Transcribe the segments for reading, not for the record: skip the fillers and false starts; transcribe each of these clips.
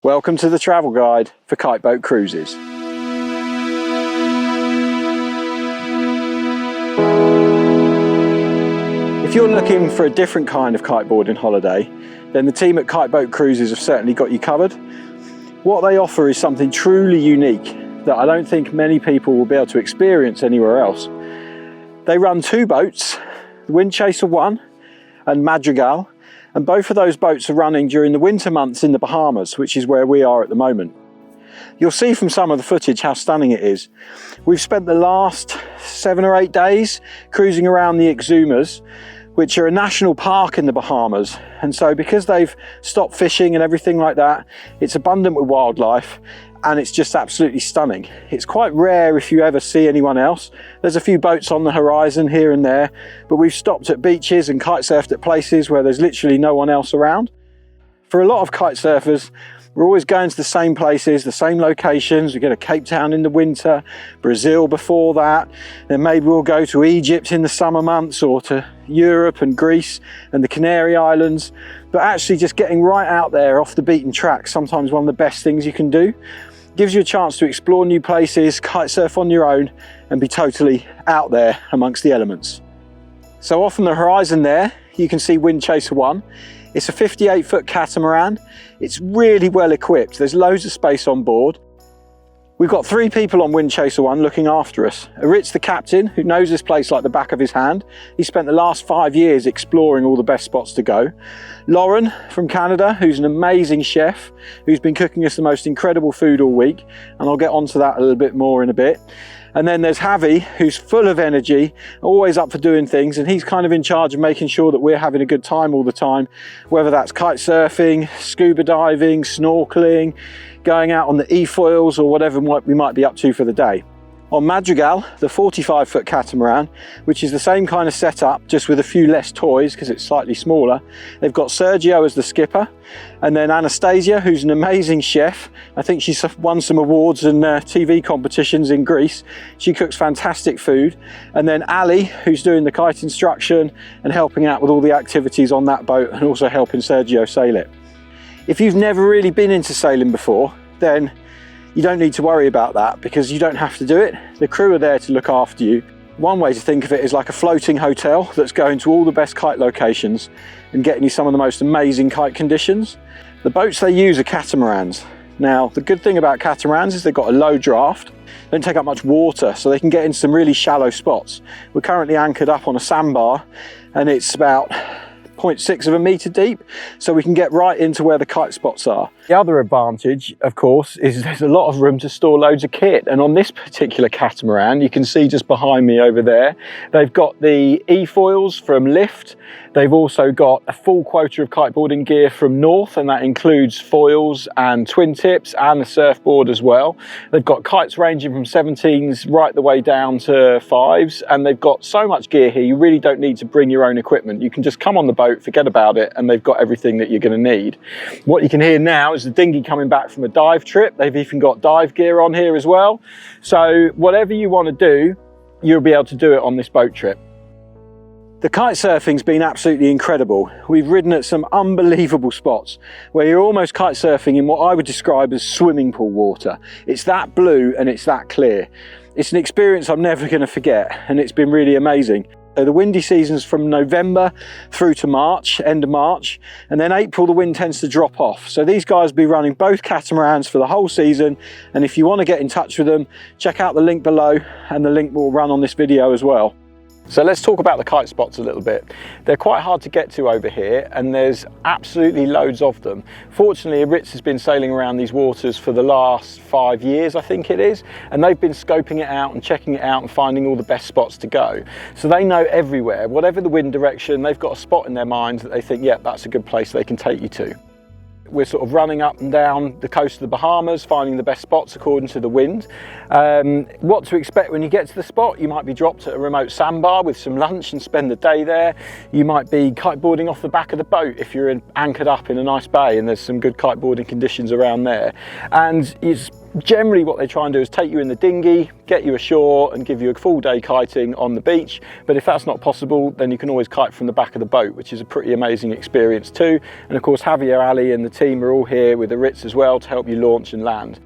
Welcome to the travel guide for Kite Boat Cruises. If you're looking for a different kind of kiteboarding holiday, then the team at Kite Boat Cruises have certainly got you covered. What they offer is something truly unique that I don't think many people will be able to experience anywhere else. They run two boats, the Windchaser 1 and Madrigal, and both of those boats are running during the winter months in the Bahamas, which is where we are at the moment. You'll see from some of the footage how stunning it is. We've spent the last 7 or 8 days cruising around the Exumas, which are a national park in the Bahamas. And so because they've stopped fishing and everything like that, it's abundant with wildlife and it's just absolutely stunning. It's quite rare if you ever see anyone else. There's a few boats on the horizon here and there, but we've stopped at beaches and kite surfed at places where there's literally no one else around. For a lot of kite surfers, we're always going to the same places, the same locations. We go to Cape Town in the winter, Brazil before that, then maybe we'll go to Egypt in the summer months or to Europe and Greece and the Canary Islands. But actually just getting right out there off the beaten track, sometimes one of the best things you can do. Gives you a chance to explore new places, kite surf on your own and be totally out there amongst the elements. So off on the horizon there, you can see Windchaser 1. It's a 58-foot catamaran. It's really well equipped. There's loads of space on board. We've got 3 people on Windchaser 1 looking after us. Ritz, the captain, who knows this place like the back of his hand. He spent the last 5 years exploring all the best spots to go. Lauren from Canada, who's an amazing chef, who's been cooking us the most incredible food all week. And I'll get onto that a little bit more in a bit. And then there's Javi, who's full of energy, always up for doing things, and he's kind of in charge of making sure that we're having a good time all the time, whether that's kite surfing, scuba diving, snorkeling, going out on the e-foils or whatever we might be up to for the day. On Madrigal, the 45-foot catamaran, which is the same kind of setup, just with a few less toys because it's slightly smaller, they've got Sergio as the skipper, and then Anastasia, who's an amazing chef. I think she's won some awards and TV competitions in Greece. She cooks fantastic food. And then Ali, who's doing the kite instruction and helping out with all the activities on that boat and also helping Sergio sail it. If you've never really been into sailing before, then you don't need to worry about that because you don't have to do it. The crew are there to look after you. One way to think of it is like a floating hotel that's going to all the best kite locations and getting you some of the most amazing kite conditions. The boats they use are catamarans. Now, the good thing about catamarans is they've got a low draft, don't take up much water, so they can get in some really shallow spots. We're currently anchored up on a sandbar and it's about 0.6 of a metre deep, so we can get right into where the kite spots are. The other advantage, of course, is there's a lot of room to store loads of kit, and on this particular catamaran, you can see just behind me over there, they've got the e-foils from Lift. They've also got a full quota of kiteboarding gear from North, and that includes foils and twin tips and a surfboard as well. They've got kites ranging from 17s right the way down to 5s, and they've got so much gear here, you really don't need to bring your own equipment. You can just come on the boat, forget about it, and they've got everything that you're going to need. What you can hear now is the dinghy coming back from a dive trip. They've even got dive gear on here as well. So whatever you want to do, you'll be able to do it on this boat trip. The kite surfing's been absolutely incredible. We've ridden at some unbelievable spots where you're almost kite surfing in what I would describe as swimming pool water. It's that blue and it's that clear. It's an experience I'm never going to forget, and it's been really amazing. The windy season's from November through to March, end of March, and then April the wind tends to drop off. So these guys will be running both catamarans for the whole season, and if you want to get in touch with them, check out the link below, and the link will run on this video as well. So let's talk about the kite spots a little bit. They're quite hard to get to over here, and there's absolutely loads of them. Fortunately, Ritz has been sailing around these waters for the last 5 years, I think it is, and they've been scoping it out and checking it out and finding all the best spots to go. So they know everywhere, whatever the wind direction, they've got a spot in their minds that they think, yeah, that's a good place they can take you to. We're sort of running up and down the coast of the Bahamas, finding the best spots according to the wind. What to expect when you get to the spot: you might be dropped at a remote sandbar with some lunch and spend the day there. You might be kiteboarding off the back of the boat if you're anchored up in a nice bay and there's some good kiteboarding conditions around there. And it's Generally what they try and do is take you in the dinghy, get you ashore and give you a full day kiting on the beach. But if that's not possible, then you can always kite from the back of the boat, which is a pretty amazing experience too. And of course, Javier, Ali and the team are all here with the Ritz as well to help you launch and land.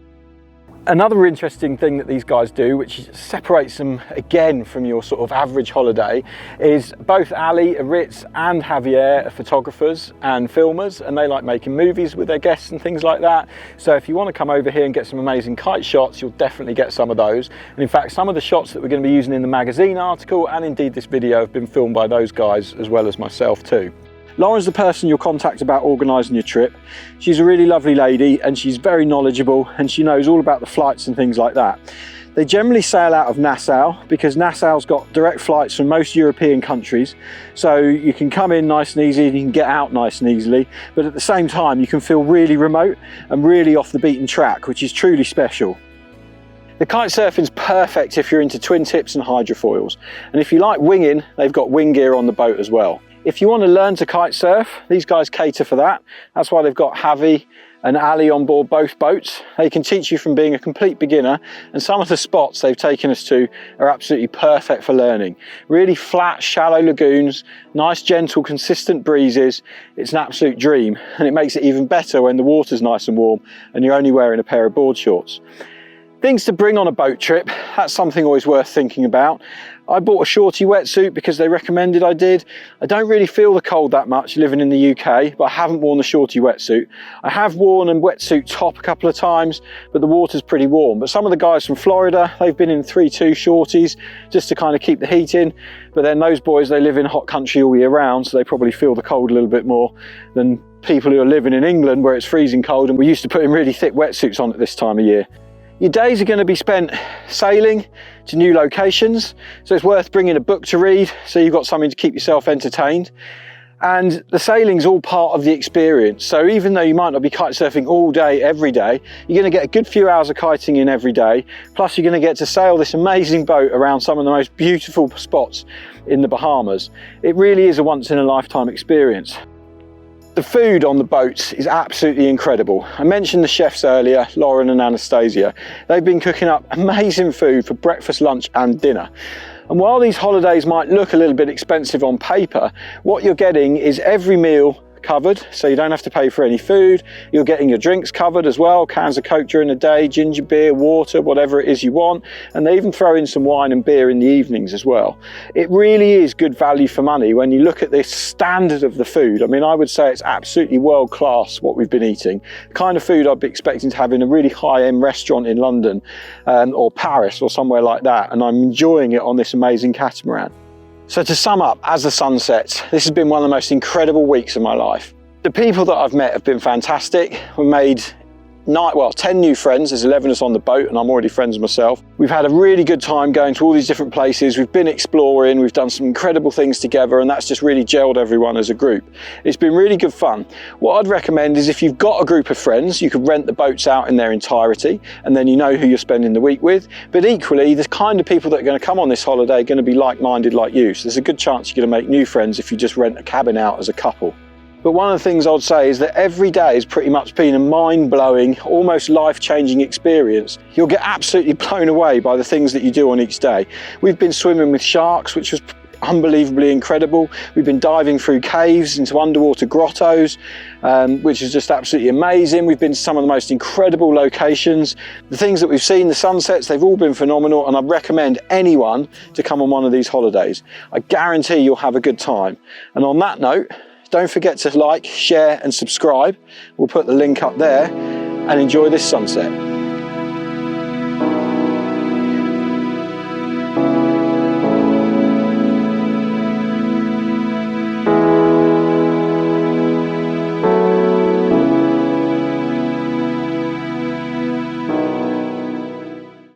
Another interesting thing that these guys do, which separates them again from your sort of average holiday, is both Ali, Ritz and Javier are photographers and filmers, and they like making movies with their guests and things like that. So if you want to come over here and get some amazing kite shots, you'll definitely get some of those. And in fact, some of the shots that we're going to be using in the magazine article and indeed this video have been filmed by those guys as well as myself too. Lauren's the person you'll contact about organising your trip. She's a really lovely lady and she's very knowledgeable and she knows all about the flights and things like that. They generally sail out of Nassau because Nassau's got direct flights from most European countries, so you can come in nice and easy and you can get out nice and easily, but at the same time you can feel really remote and really off the beaten track, which is truly special. The kite surfing's perfect if you're into twin tips and hydrofoils, and if you like winging, they've got wing gear on the boat as well. If you want to learn to kite surf, these guys cater for that. That's why they've got Javi and Ali on board both boats. They can teach you from being a complete beginner, and some of the spots they've taken us to are absolutely perfect for learning. Really flat, shallow lagoons, nice, gentle, consistent breezes. It's an absolute dream, and it makes it even better when the water's nice and warm and you're only wearing a pair of board shorts. Things to bring on a boat trip, that's something always worth thinking about. I bought a shorty wetsuit because they recommended I did. I don't really feel the cold that much living in the UK, but I haven't worn the shorty wetsuit. I have worn a wetsuit top a couple of times, but the water's pretty warm. But some of the guys from Florida, they've been in 3-2 shorties just to kind of keep the heat in. But then those boys, they live in hot country all year round, so they probably feel the cold a little bit more than people who are living in England where it's freezing cold and we're used to putting really thick wetsuits on at this time of year. Your days are going to be spent sailing to new locations, so it's worth bringing a book to read so you've got something to keep yourself entertained. And the sailing's all part of the experience, so even though you might not be kite surfing all day every day, you're going to get a good few hours of kiting in every day, plus you're going to get to sail this amazing boat around some of the most beautiful spots in the Bahamas. It really is a once in a lifetime experience. The food on the boats is absolutely incredible. I mentioned the chefs earlier, Lauren and Anastasia. They've been cooking up amazing food for breakfast, lunch and dinner. And while these holidays might look a little bit expensive on paper, what you're getting is every meal covered, so you don't have to pay for any food. You're getting your drinks covered as well, cans of Coke during the day, ginger beer, water, whatever it is you want, and they even throw in some wine and beer in the evenings as well. It really is good value for money when you look at this standard of the food. I mean, I would say it's absolutely world class what we've been eating. The kind of food I'd be expecting to have in a really high-end restaurant in London or Paris or somewhere like that, and I'm enjoying it on this amazing catamaran. So to sum up, as the sun sets, this has been one of the most incredible weeks of my life. The people that I've met have been fantastic. We made 10 new friends. There's 11 of us on the boat and I'm already friends myself. We've had a really good time going to all these different places. We've been exploring, we've done some incredible things together, and that's just really gelled everyone as a group. It's been really good fun. What I'd recommend is if you've got a group of friends, you could rent the boats out in their entirety and then you know who you're spending the week with. But equally, the kind of people that are going to come on this holiday are going to be like-minded like you. So there's a good chance you're going to make new friends if you just rent a cabin out as a couple. But one of the things I'd say is that every day has pretty much been a mind-blowing, almost life-changing experience. You'll get absolutely blown away by the things that you do on each day. We've been swimming with sharks, which was unbelievably incredible. We've been diving through caves into underwater grottos, which is just absolutely amazing. We've been to some of the most incredible locations. The things that we've seen, the sunsets, they've all been phenomenal, and I'd recommend anyone to come on one of these holidays. I guarantee you'll have a good time. And on that note, don't forget to like, share and subscribe. We'll put the link up there, and enjoy this sunset.